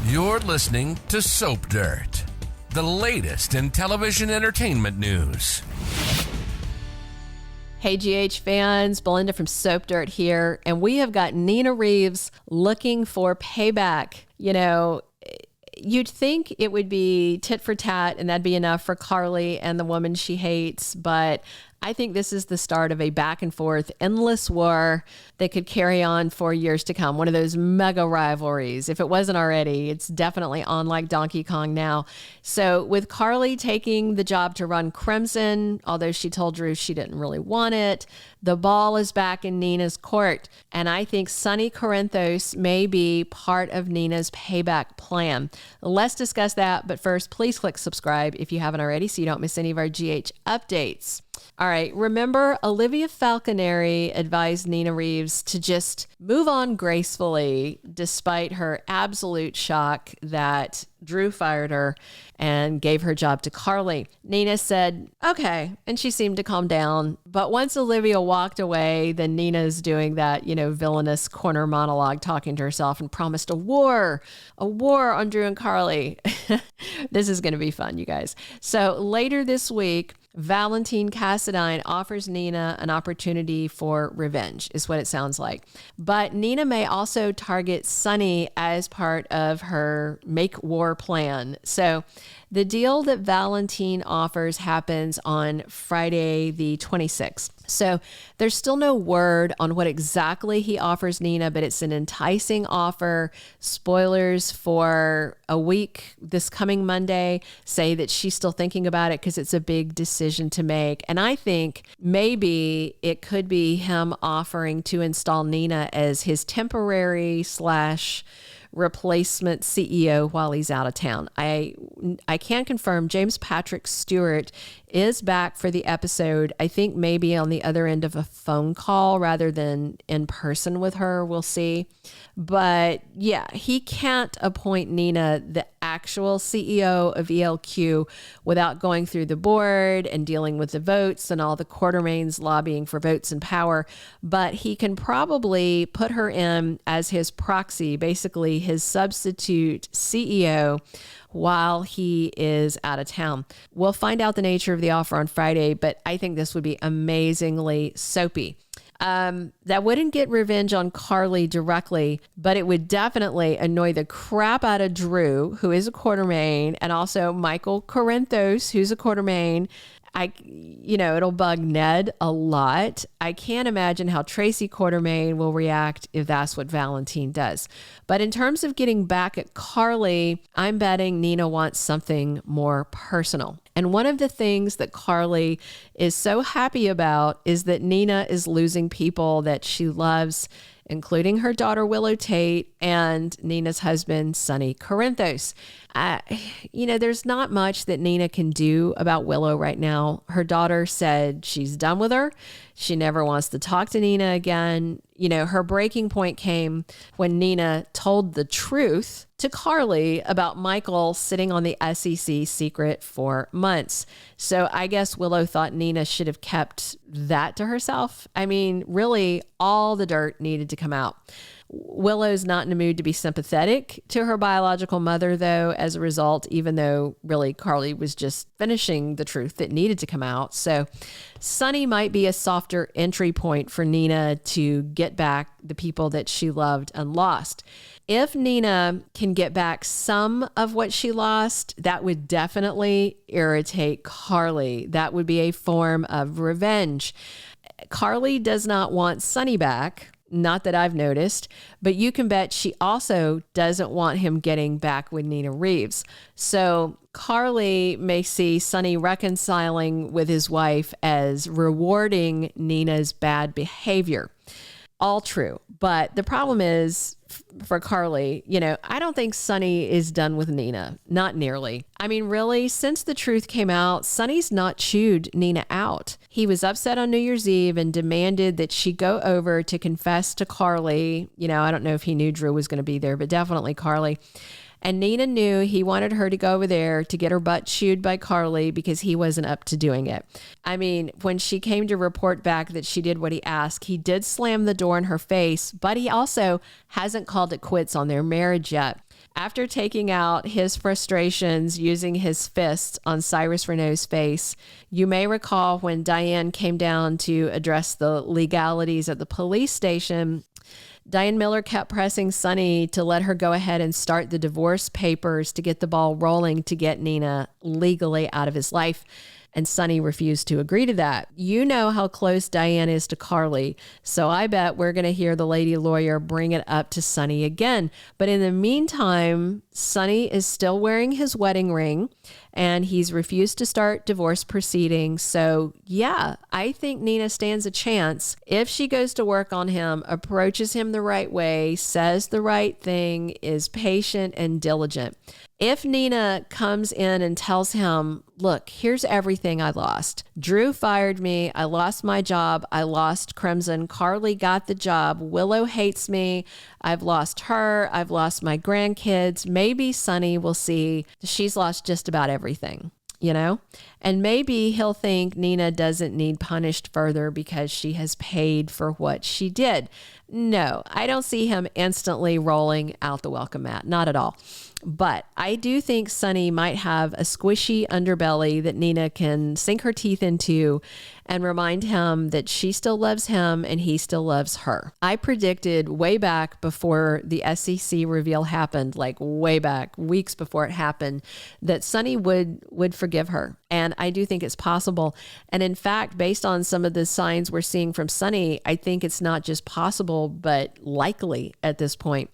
You're listening to Soap Dirt, the latest in television entertainment news. Hey GH fans, Belinda from Soap Dirt here, and we have got Nina Reeves looking for payback. You know, you'd think it would be tit for tat and that'd be enough for Carly and the woman she hates, but I think this is the start of a back and forth, endless war that could carry on for years to come. One of those mega rivalries. If it wasn't already, it's definitely on like Donkey Kong now. So with Carly taking the job to run Crimson, although she told Drew she didn't really want it, the ball is back in Nina's court. And I think Sonny Corinthos may be part of Nina's payback plan. Let's discuss that. But first, please click subscribe if you haven't already so you don't miss any of our GH updates. All right, remember Olivia Falconeri advised Nina Reeves to just move on gracefully despite her absolute shock that Drew fired her and gave her job to Carly. Nina said, okay, and she seemed to calm down. But once Olivia walked away, then Nina's doing that, villainous corner monologue, talking to herself and promised a war on Drew and Carly. This is going to be fun, you guys. So later this week, Valentin Cassadine offers Nina an opportunity for revenge, is what it sounds like. But Nina may also target Sonny as part of her make war plan. So the deal that Valentine offers happens on Friday the 26th. So there's still no word on what exactly he offers Nina, but it's an enticing offer. Spoilers for a week this coming Monday say that she's still thinking about it because it's a big decision to make. And I think maybe it could be him offering to install Nina as his temporary / replacement CEO while he's out of town. I can confirm James Patrick Stuart is back for the episode. I think maybe on the other end of a phone call rather than in person with her. We'll see. But yeah, he can't appoint Nina the actual CEO of ELQ without going through the board and dealing with the votes and all the Quartermaines lobbying for votes and power. But he can probably put her in as his proxy, basically his substitute CEO, while he is out of town. We'll find out the nature of the offer on Friday, but I think this would be amazingly soapy. That wouldn't get revenge on Carly directly, but it would definitely annoy the crap out of Drew, who is a Quartermaine, and also Michael Corinthos, who's a Quartermaine. It'll bug Ned a lot. I can't imagine how Tracy Quartermaine will react if that's what Valentine does. But in terms of getting back at Carly, I'm betting Nina wants something more personal. And one of the things that Carly is so happy about is that Nina is losing people that she loves, including her daughter Willow Tate and Nina's husband, Sonny Corinthos. There's not much that Nina can do about Willow right now. Her daughter said she's done with her. She never wants to talk to Nina again. Her breaking point came when Nina told the truth to Carly about Michael sitting on the SEC secret for months. So I guess Willow thought Nina should have kept that to herself. I mean, really, all the dirt needed to come out. Willow's not in a mood to be sympathetic to her biological mother, though, as a result, even though really Carly was just finishing the truth that needed to come out. So Sonny might be a softer entry point for Nina to get back the people that she loved and lost. If Nina can get back some of what she lost, that would definitely irritate Carly. That would be a form of revenge. Carly does not want Sonny back. Not that I've noticed, but you can bet she also doesn't want him getting back with Nina Reeves. So Carly may see Sonny reconciling with his wife as rewarding Nina's bad behavior. All true. But the problem is for Carly, I don't think Sonny is done with Nina. Not nearly. I mean, really, since the truth came out, Sonny's not chewed Nina out. He was upset on New Year's Eve and demanded that she go over to confess to Carly. I don't know if he knew Drew was going to be there, but definitely Carly. And Nina knew he wanted her to go over there to get her butt chewed by Carly because he wasn't up to doing it. I mean, when she came to report back that she did what he asked, he did slam the door in her face, but he also hasn't called it quits on their marriage yet. After taking out his frustrations using his fist on Cyrus Renault's face, you may recall when Diane came down to address the legalities at the police station, Diane Miller kept pressing Sonny to let her go ahead and start the divorce papers to get the ball rolling to get Nina legally out of his life. And Sonny refused to agree to that. You know how close Diane is to Carly, so I bet we're going to hear the lady lawyer bring it up to Sonny again. But in the meantime, Sonny is still wearing his wedding ring, and he's refused to start divorce proceedings. So yeah, I think Nina stands a chance if she goes to work on him, approaches him the right way, says the right thing, is patient and diligent. If Nina comes in and tells him, look, here's everything I lost. Drew fired me. I lost my job. I lost Crimson. Carly got the job. Willow hates me. I've lost her. I've lost my grandkids. Maybe Sonny will see she's lost just about everything, you know? And maybe he'll think Nina doesn't need punished further because she has paid for what she did. No, I don't see him instantly rolling out the welcome mat. Not at all. But I do think Sonny might have a squishy underbelly that Nina can sink her teeth into and remind him that she still loves him and he still loves her. I predicted way back before the SEC reveal happened, like way back, weeks before it happened, that Sonny would forgive her. And I do think it's possible. And in fact, based on some of the signs we're seeing from Sonny, I think it's not just possible, but likely at this point.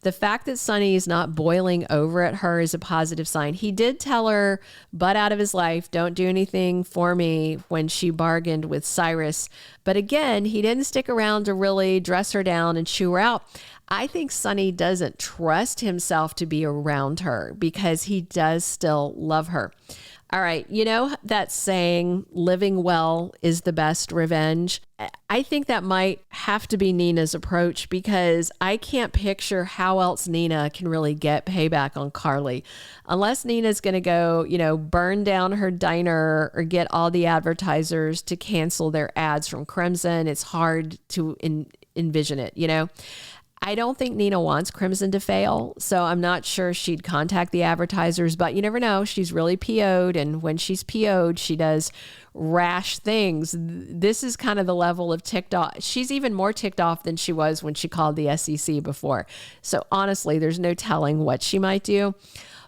The fact that Sonny is not boiling over at her is a positive sign. He did tell her, butt out of his life, don't do anything for me when she bargained with Cyrus. But again, he didn't stick around to really dress her down and chew her out. I think Sonny doesn't trust himself to be around her because he does still love her. All right, you know that saying, living well is the best revenge? I think that might have to be Nina's approach because I can't picture how else Nina can really get payback on Carly. Unless Nina's going to go, burn down her diner or get all the advertisers to cancel their ads from Crimson. It's hard to envision it, I don't think Nina wants Crimson to fail, so I'm not sure she'd contact the advertisers, but you never know. She's really PO'd, and when she's PO'd, she does rash things. This is kind of the level of ticked off. She's even more ticked off than she was when she called the SEC before. So honestly, there's no telling what she might do.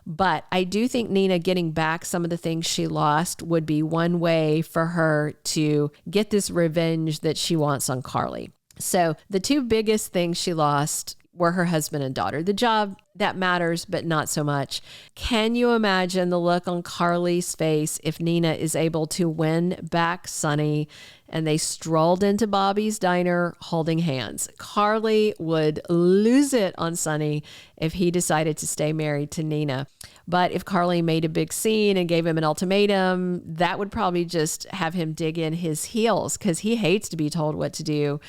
But I do think Nina getting back some of the things she lost would be one way for her to get this revenge that she wants on Carly. So the two biggest things she lost were her husband and daughter. The job, that matters, but not so much. Can you imagine the look on Carly's face if Nina is able to win back Sonny and they strolled into Bobby's diner holding hands? Carly would lose it on Sonny if he decided to stay married to Nina. But if Carly made a big scene and gave him an ultimatum, that would probably just have him dig in his heels because he hates to be told what to do.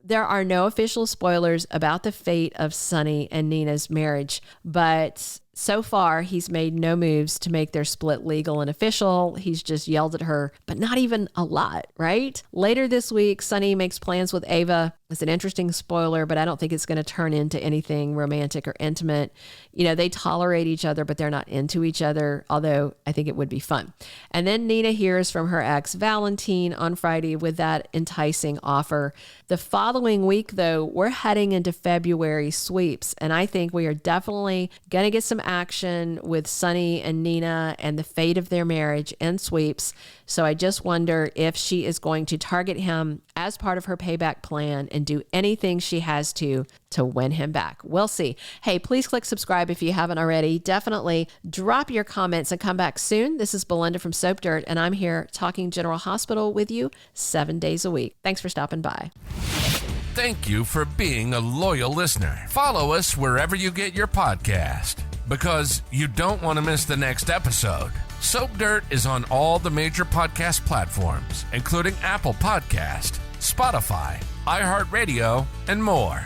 There are no official spoilers about the fate of Sonny and Nina's marriage, but so far he's made no moves to make their split legal and official. He's just yelled at her, but not even a lot, right? Later this week, Sonny makes plans with Ava. It's an interesting spoiler, but I don't think it's going to turn into anything romantic or intimate. They tolerate each other, but they're not into each other, although I think it would be fun. And then Nina hears from her ex, Valentine, on Friday with that enticing offer. The following week, though, we're heading into February sweeps, and I think we are definitely going to get some action with Sonny and Nina and the fate of their marriage in sweeps. So I just wonder if she is going to target him as part of her payback plan and do anything she has to win him back. We'll see. Hey, please click subscribe if you haven't already. Definitely drop your comments and come back soon. This is Belinda from Soap Dirt, and I'm here talking General Hospital with you 7 days a week. Thanks for stopping by. Thank you for being a loyal listener. Follow us wherever you get your podcast, because you don't want to miss the next episode. Soap Dirt is on all the major podcast platforms, including Apple Podcast, Spotify, iHeartRadio, and more.